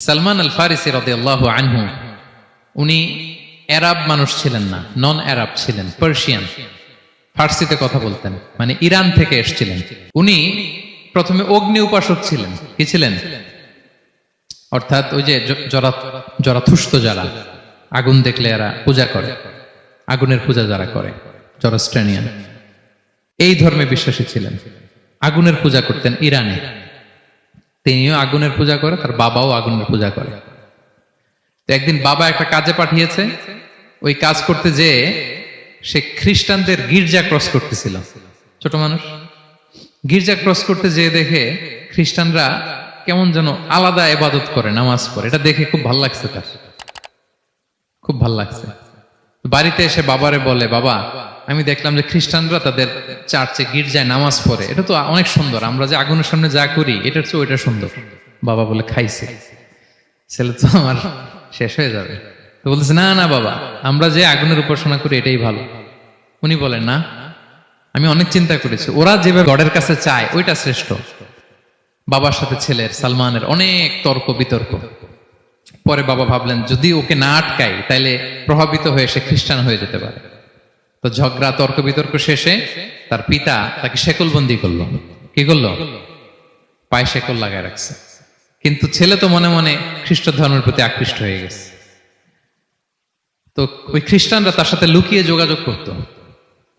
সালমান আল ফারিসি রাদিয়াল্লাহু আনহু উনি আরব মানুষ ছিলেন না, নন আরব ছিলেন, পার্সিয়ান, ফার্সিতে কথা বলতেন, মানে ইরান থেকে এসেছিলেন। উনি প্রথমে অগ্নি উপাসক ছিলেন। কি ছিলেন? অর্থাৎ ওই যে জরাথুস্ত যারা আগুন দেখলে এরা পূজা করে, আগুনের পূজা যারা করে, জরাস্ট্রেনিয়ান, এই ধর্মে বিশ্বাসী ছিলেন। আগুনের পূজা করতেন ইরানে। তিনিও আগুনের পূজা করে, তার বাবাও আগুনের পূজা করে। তো একদিন বাবা একটা কাজে পাঠিয়েছে, ওই কাজ করতে যেয়ে সে খ্রিস্টানদের গির্জা ক্রস করতেছিল। ছোট মানুষ গির্জা ক্রস করতে যেয়ে দেখে খ্রিস্টানরা কেমন যেন আলাদা ইবাদত করে, নামাজ পড়ে। এটা দেখে খুব ভালো লাগছে, তার খুব ভালো লাগছে। বাড়িতে এসে বাবারে বলে, বাবা আমি দেখলাম যে খ্রিস্টানরা তাদের চার্চে গির্জায় নামাজ পড়ে, এটা তো অনেক সুন্দর, আমরা যে আগুনের সামনে যা করি এটার চেয়ে ওইটা সুন্দর। বাবা বলে, খাইছে, ছেলে তো আমার শেষ হয়ে যাবে। তো বলতেছে, না না বাবা, আমরা যে আগুনের উপাসনা করি এটাই ভালো। উনি বলেন, না, আমি অনেক চিন্তা করেছি, ওরা যেভাবে গডের কাছে চায় ওইটা শ্রেষ্ঠ। বাবার সাথে ছেলের, সালমানের অনেক তর্ক বিতর্ক। পরে বাবা ভাবলেন, যদি ওকে না আটকাই তাইলে প্রভাবিত হয়ে সে খ্রিস্টান হয়ে যেতে পারে। তো ঝগড়া তর্ক বিতর্ক শেষে তার পিতা তাকে শেকলবন্দি করলো। কি করলো? পায়ে শেকল লাগায় রাখছে। কিন্তু ছেলে তো মনে মনে খ্রিস্ট ধর্মের প্রতি আকৃষ্ট হয়ে গেছে। তো ওই খ্রিস্টানরা তার সাথে লুকিয়ে যোগাযোগ করত।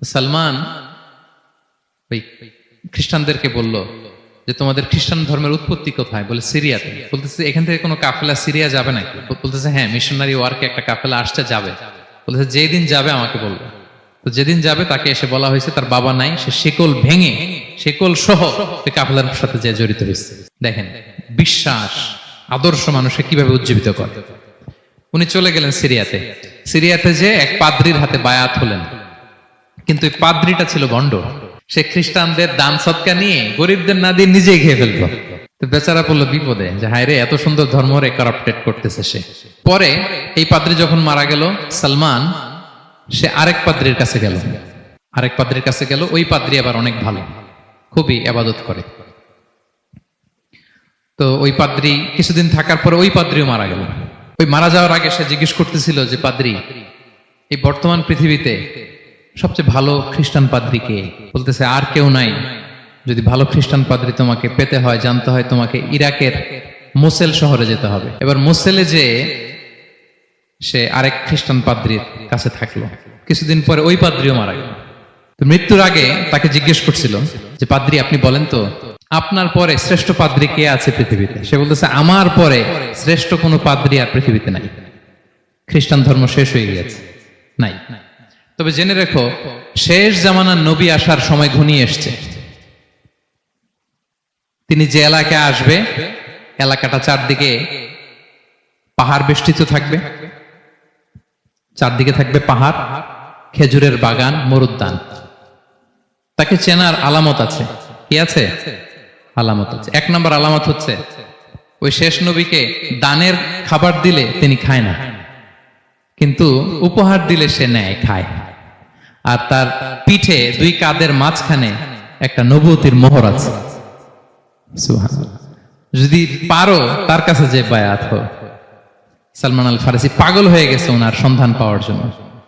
সালমান ওই খ্রিস্টানদেরকে বলল যে, তোমাদের খ্রিস্টান ধর্মের উৎপত্তি কোথায়? বলে, সিরিয়াতে। বলতেছে, এখান থেকে কোনো কাফেলা সিরিয়া যাবে নাকি? বলতেছে, হ্যাঁ, মিশনারি ওয়ার্কে একটা কাফেলা আসছে, যাবে। বলতেছে, যেদিন যাবে আমাকে বলবে। তো যেদিন যাবে তাকে এসে বলা হয়েছে তার বাবা নাই, সে শিকল ভেঙে, শিকল সহ ওই কাফেলার সাথে যে জড়িত হয়েছে। দেখেন বিশ্বাস, আদর্শ মানুষকে কিভাবে উজ্জীবিত করে। উনি চলে গেলেন সিরিয়াতে। সিরিয়াতে যে এক পাদ্রির হাতে বায়াত হলেন, কিন্তু ওই পাদ্রিটা ছিল ভণ্ড। সে খ্রিস্টানদের দান সৎকা নিয়ে গরিবদের না দিয়ে নিজেই খেয়ে ফেলতো। তো বেচারা পড়লো বিপদে, যে হায় রে, এত সুন্দর ধর্ম রে কারাপ্টেড করতেছে সে। পরে এই পাদ্রি যখন মারা গেল, সালমান সে আরেক পাদ্রির কাছে গেল। আরেক পাদ্রির কাছে গেল। ওই পাদ্রি আবার অনেক ভালো, খুবই ইবাদত করে। তো ওই পাদ্রি কিছুদিন থাকার পরে ওই পাদ্রিও মারা গেল। ওই মারা যাওয়ার আগে সে জিজ্ঞেস করতেছিল যে, পাদ্রি, এই বর্তমান পৃথিবীতে সবচেয়ে ভালো খ্রিস্টান পাদ্রি কে? বলতেছে, আর কেউ নাই। যদি ভালো খ্রিস্টান পাদ্রি তোমাকে পেতে হয়, জানতে হয়, তোমাকে ইরাকের মোসেল শহরে যেতে হবে। এবার মোসেলে যে সে আরেক খ্রিস্টান পাদ্রির কাছে থাকলো। কিছুদিন পরে ওই পাদ্রিও মারা গেল। তো মৃত্যুর আগে তাকে জিজ্ঞেস করছিল যে, পাদ্রি আপনি বলেন তো, আপনার পরে শ্রেষ্ঠ পাদ্রি কে আছে পৃথিবীতে? সে বলতেছে, আমার পরে শ্রেষ্ঠ কোনো পাদ্রি আর পৃথিবীতে নাই। খ্রিস্টান ধর্ম শেষ হয়ে গিয়েছে, নাই। তবে জেনে রেখো, শেষ জামানার নবী আসার সময় ঘনিয়ে এসছে। তিনি যে এলাকায় আসবে, এলাকাটা চারদিকে পাহাড় বেষ্টিত থাকবে। চারদিকে থাকবে পাহাড়, খেজুরের বাগান, মরুদ্যান। তাকে চেনার আলামত আছে। কি আছে? আলামত আছে। এক নম্বর আলামত হচ্ছে, ওই শেষ নবীকে দানের খাবার দিলে তিনি খায় না, কিন্তু উপহার দিলে সে নেয়, খায়। আর তার পিঠে দুই কাঁধের মাঝখানে একটা নবুয়তির মোহর আছে। সুবহানাল্লাহ। যদি পারো তার কাছে যে বায়াত হও। সালমান আল ফারিসি পাগল হয়ে গেছে ওনার সন্ধান পাওয়ার জন্য।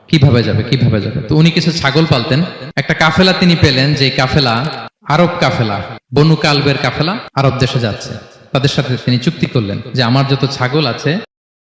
কিভাবে যাবে, কিভাবে যাবে? তো উনি কিছু ছাগল পালতেন। একটা কাফেলা তিনি পেলেন, যে কাফেলা আরব কাফেলা, বনু কালবের কাফেলা, আরব দেশে যাচ্ছে। তাদের সাথে তিনি চুক্তি করলেন যে, আমার যত ছাগল আছে